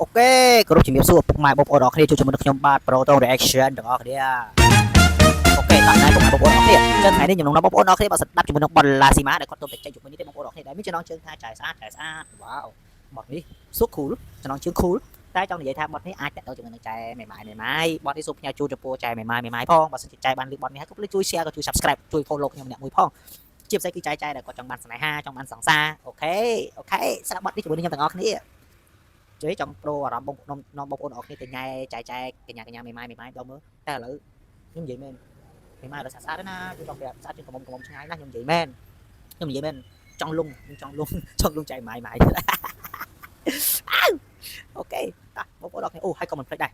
អូខេគ្រប់ជំរាបសួរពុកម៉ែបងប្អូនអរគ្នាជួបជាមួយនឹងខ្ញុំបាទ Pro Tone Reaction ទាំងអស់គ្នាអូខេតោះណែពុកម៉ែបងប្អូនអរគ្នាចឹងថ្ងៃនេះខ្ញុំនឹងបងប្អូនអរគ្នាបាទស្ដាប់ជាមួយនឹងបលឡាស៊ីម៉ាដែលគាត់ទៅតែចេញជុំនេះទេបងប្អូនអរគ្នាដែលមានចំណងជើងថាចាយស្អាតវ៉ាវបទនេះ so cool ចំណងជើង cool តែចង់និយាយថាបទនេះអាចតទៅជាមួយនឹងចែមេម៉ាយបទនេះសូមផ្ញើជូនចំពោះចែមេម៉ាយផងបើសិនជាចែបានលឺបទនេះហើយកុំភ្លេចជួយ share ក៏ជួយ subscribe ជួយ follow ខ្ញុំម្នាក់មួយផងជាពិសេសគឺចែដែលគាត់ចង់បានស្នេហាចង់បានសង្សារអូខេស្ដាប់បទនេះជាមួយនឹងខ្ញុំទាំងអស់គ្នាជ័យចង់ប្រូអារម្មណ៍បងប្អូនអរគ្នាទៅញ៉ែចែកញ្ញាមេម៉ាយដល់មើលតែឥឡូវខ្ញុំនិយាយមែនមេម៉ាយដល់ស្អាតណាជួយដល់ប្រាប់ស្អាតជាងកំមុំឆ្ងាយណាខ្ញុំនិយាយមែនចង់លងចែម៉ាយអូខេតោះបងប្អូនអរគ្នាអូហើយក៏មិនភ្លេចដែរ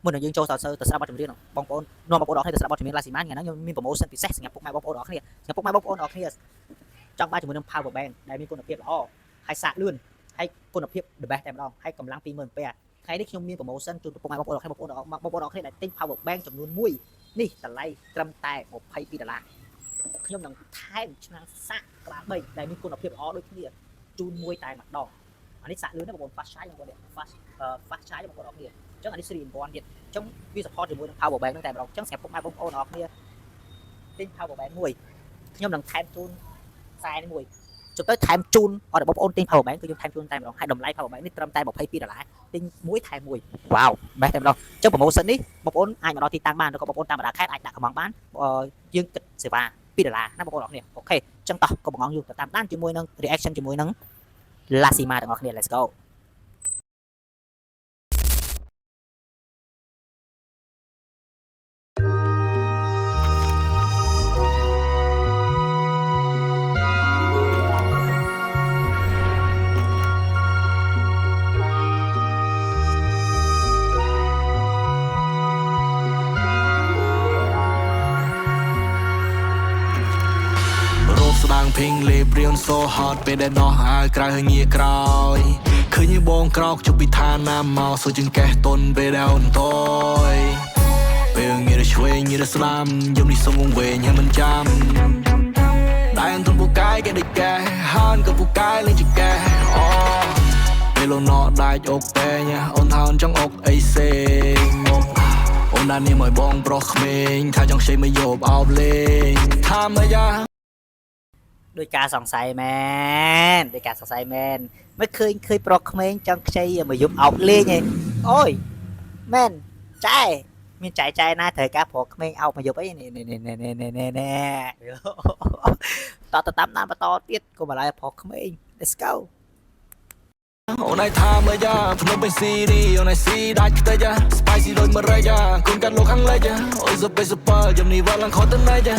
មុននឹងយើងចូលសរសើរទៅស្ដាប់បទចម្រៀងបងប្អូននាំបងប្អូនអរគ្នាទៅស្ដាប់បទចម្រៀងឡាស៊ីម៉ាថ្ងៃហ្នឹងខ្ញុំមាន promotion ពិសេសសម្រាប់ពុកម៉ែបងប្អូនអរគ្នាចង់បានជាមួយនឹង power bank ដែលមានគុណភាពល្អហើយសាកលឿនហើយគុណភាព the best តែម្ដងហើយកម្លាំង 20,000 អាថ្ងៃនេះខ្ញុំមាន promotion ជូនពុកម៉ែបងប្អូនអរគ្នាបងប្អូនអរគ្នាដែលទិញ power bank ចំនួន1នេះតម្លៃត្រឹមតែ$22ខ្ញុំនឹងថែមឆ្នាំងសាកក្បាល3ដែលមានគុណភាពល្អដូចគ្នាជូនមួយតែម្ដងអានេះសាកលឿនណាបងប្អូន fast charge បងប្អូន fast charge បងប្អូនអរគ្នាអញ្ចឹងអានេះ 3 in 1ទៀតអញ្ចឹងវា support ជាមួយនឹង power bank ហ្នឹងតែម្ដងអញ្ចឹងសម្រាប់ពុកម៉ែបងប្អូនអរគ្នាទិញ power bank មួយខ្ញុំនឹងថែមជូនខ្សែនេះមួយចុះទៅថែមជូនអត់បងប្អូនទិញ power bank គឺខ្ញុំថែមជូនតែម្ដងហើយតម្លៃ power bank នេះត្រឹមតែ$22ទិញមួយថែមមួយវ៉ាវបេះតែម្ដងអញ្ចឹង promotion នេះបងប្អូនអាចមកដល់ទីតាំងបានឬក៏បងប្អូនតាមបណ្ដាខេត្តអាចដាក់កំងបានយើងគិតសេវា$2ណាបងប្អូនអរគ្នាអូខេអញ្ចឹងតោះកុំបងយូរទៅតាមដានជាមួយនឹង reaction ជាមួយនឹង Lasima ទាំងអស់គ្នា let's go Ping lip rion so hot ពេលដែលដោះអាវក្រៅហើយងាកក្រោយឃើញបងក្រោកជុំពីឋានណាមកសូចង្កេះតុនពេលដែលអូនតយពេលងាកឆ្វេងងាកស្ដាំយំនេះសុំវងវែងហើយមិនចាំតែអនទុំពូកាយគេដេកកែហានក៏ពូកាយលេងចង្កេះអូពេលលោកណោដាច់អុកពេញអូនថាអូនចង់អុកអីសេងអូនដាក់នាមឲ្យបងប្រុសក្មេងថាចង់ខ្ចីមកយកអោបលេងថាមកយ៉ាដោយការសង្ស័យមែនមិនឃើញប្រុសក្មេងចង់ខ្ចីមកយប់អោបលេងឯងអូយមែនចែមានចែណាត្រូវការប្រុសក្មេងអោបមកយប់អីនេះតទៅតាមដានបន្តទៀតកុំបលាយប្រុសក្មេង let's go អូនឯថាមើលយ៉ាភ្នំពេញស៊ីរីអូនឯស៊ីដាច់ខ្ទេច spicy ដូចមរេយ៉ាកូនកាត់លោកខាងលិចអូយ super យំនេះវល់ឡើងខុសទៅណៃយ៉ា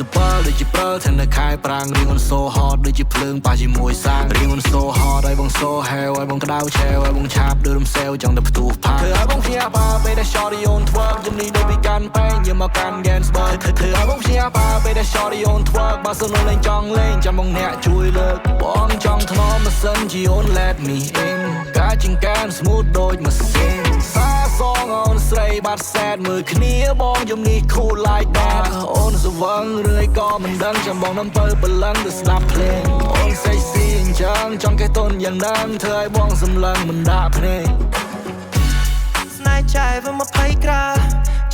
super ដូចជាប្រើថានៅខែប្រាំងរៀងអូន so hot ដូចជាភ្លើងប៉ះជាមួយសាំងរៀងអូន so hot ឲ្យបង so hell ឲ្យបងក្តៅឆែវឲ្យបងឆាប់ដូចរំសេវចង់តែផ្ទុះផាធ្វើឲ្យបងភ្ញាក់បាពេលដែល shorty on twerk យំនេះដូចពីកាន់ពេញយកមកកាន់ Gainsbourg ធ្វើឲ្យបងភ្ញាក់បាពេលដែល shorty on twerk បើសិនអូនលេងចង់លេងចាំបងអ្នកជួយលើកបងចង់ថ្នមមិនសិនជាអូន let me in ការជាងកាន smooth ដូចម៉ាស៊ីនសាសងអូនស្រីបាត់សែតមើលគ្នាបងយំនេះ cool like that អូនស្វឹងរឿយក៏មិនដឹងចាំបងនាំទៅបលឹងទៅស្ដាប់ភ្លេងអូន sexy អញ្ចឹងចង់កេះតុនយ៉ាងហ្នឹងធ្វើឲ្យបងសម្លឹងមិនដាក់ភ្នែកស្នេហ៍ចៃវា20ក្រា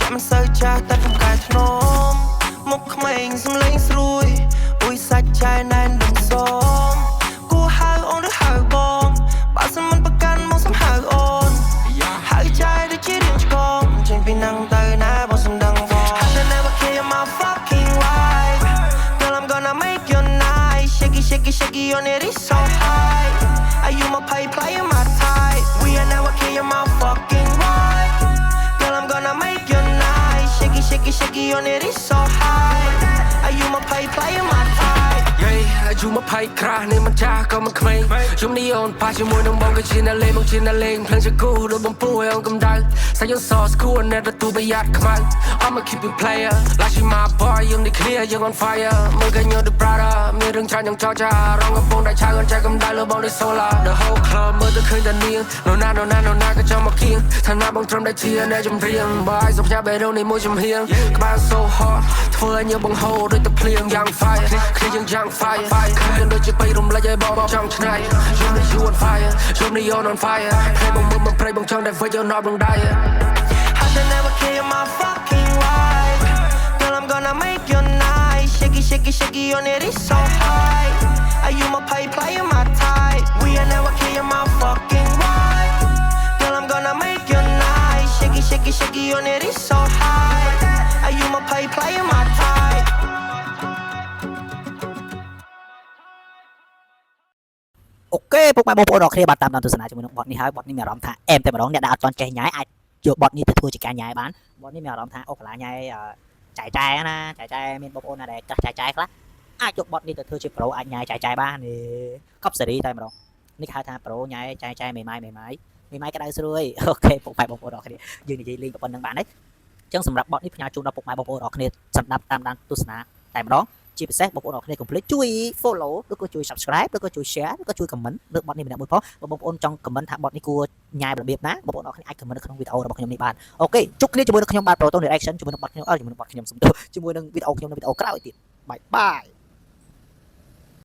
ចាំមិនសូវចាស់តែពូកែធ្នមមុខក្មេងសំឡេងស្រួយអ៊ុយសាច់ចៃណែនមិនសមគួរហៅអូនឬហៅបងបើសិនមិនប្រកាន់មកសំហៅអូនហៅចៃដូចជារៀងឆ្កងចេញពីនឹងទៅណាបងសំដឹងបង I never care my fucking life girl I'm gonna make your night shaky on it is so high are you my play my type we are never care my fucking life girl I'm gonna make your night shaky on it is so high are you my play my typeอายุมาไพ่คราเนี่ยมันจ้าก็มันเขมงยุมนี้อ่อนพาชิมวยน้องบองก็ชินอะไรมองชินอะไรเพลงจะกู้โดนบอมปูให้อ่อนกำดังใส่ยันซอสคู่ในประตูไปยัดขมัน I'ma keep it player ลาชิมาบอยยุมนี้เคลียร์ยัง on fire มือกันยัง the brother มีเรื่องชายยังจอจาร้องกับปงได้ชายกันใจกำได้เลยบองได้โซลา The whole club เมื่อตะคืนแต่เนียงโนนาก็จะมาเคียงท่านมาบองทำได้เทียนได้จำเรียงบายสมชายไปเรื่องในมือจำเฮียงกบ้าน so hot เธอยังบองโฮด้วยตะเพลียงยังไฟเคลียร์ยังไฟ មិនដូចជាបៃរំលាយឲ្យបងចង់ឆ្នៃយំនេះ you on fire យំនេះ you're on fire ព្រៃបងមើលមកព្រៃបងចង់តែវិញ you're not wrong die I should never kill my fucking wife. Girl, I'm gonna make you nice. Shaky, shaky, shaky on it, it's so high. Are you my pay player, my type? We ain't never kill my fucking wife. Girl, I'm gonna make you nice. Shaky, shaky, shaky on it, it's so high. Are you my pay player, my type? អូខេពុកម៉ែបងប្អូនអរគ្នាបាទតាមដានទស្សនាជាមួយនឹងបទនេះហើយបទនេះមានអារម្មណ៍ថាអែមតែម្ដងអ្នកដែលអត់ទាន់ចេះញ៉ាយអាចយកបទនេះទៅធ្វើជាការញ៉ាយបានបទនេះមានអារម្មណ៍ថាអូកន្លាញ៉ាយចែកចាយណាចែកចាយមានបងប្អូនណាដែលចែកចាយខ្លះអាចយកបទនេះទៅធ្វើជាប្រូអាចញ៉ាយចែកចាយបានកប់សេរីតែម្ដងនេះគេហៅថាប្រូញ៉ាយចែកចាយមេម៉ាយក្តៅស្រួយអូខេពុកម៉ែបងប្អូនអរគ្នាយើងនិយាយលេងប៉ុណ្្នឹងបានហើយអញ្ចឹងសម្រាប់បទនេះផ្ញើជូនដល់ពុកម៉ែបងប្អូនអរគ្នាសម្រាប់តាមដានទស្សនាតែម្ដងជាពិសេសបងប្អូនអរគ្នាកុំភ្លេចជួយ follow ឬក៏ជួយ subscribe ឬក៏ជួយ share ឬក៏ជួយ comment លើបទនេះម្នាក់មួយផងបងប្អូនចង់ comment ថាបទនេះគួរញ៉ាយរបៀបណាបងប្អូនអរគ្នាអាច comment នៅក្នុងវីដេអូរបស់ខ្ញុំនេះបានអូខេជួបគ្នាជាមួយនឹងខ្ញុំបាទ Proton Reaction ជាមួយនឹងបទខ្ញុំជាមួយនឹងបទខ្ញុំសំទោសជាមួយនឹងវីដេអូខ្ញុំនៅវីដេអូក្រោយទៀតបាយបាយ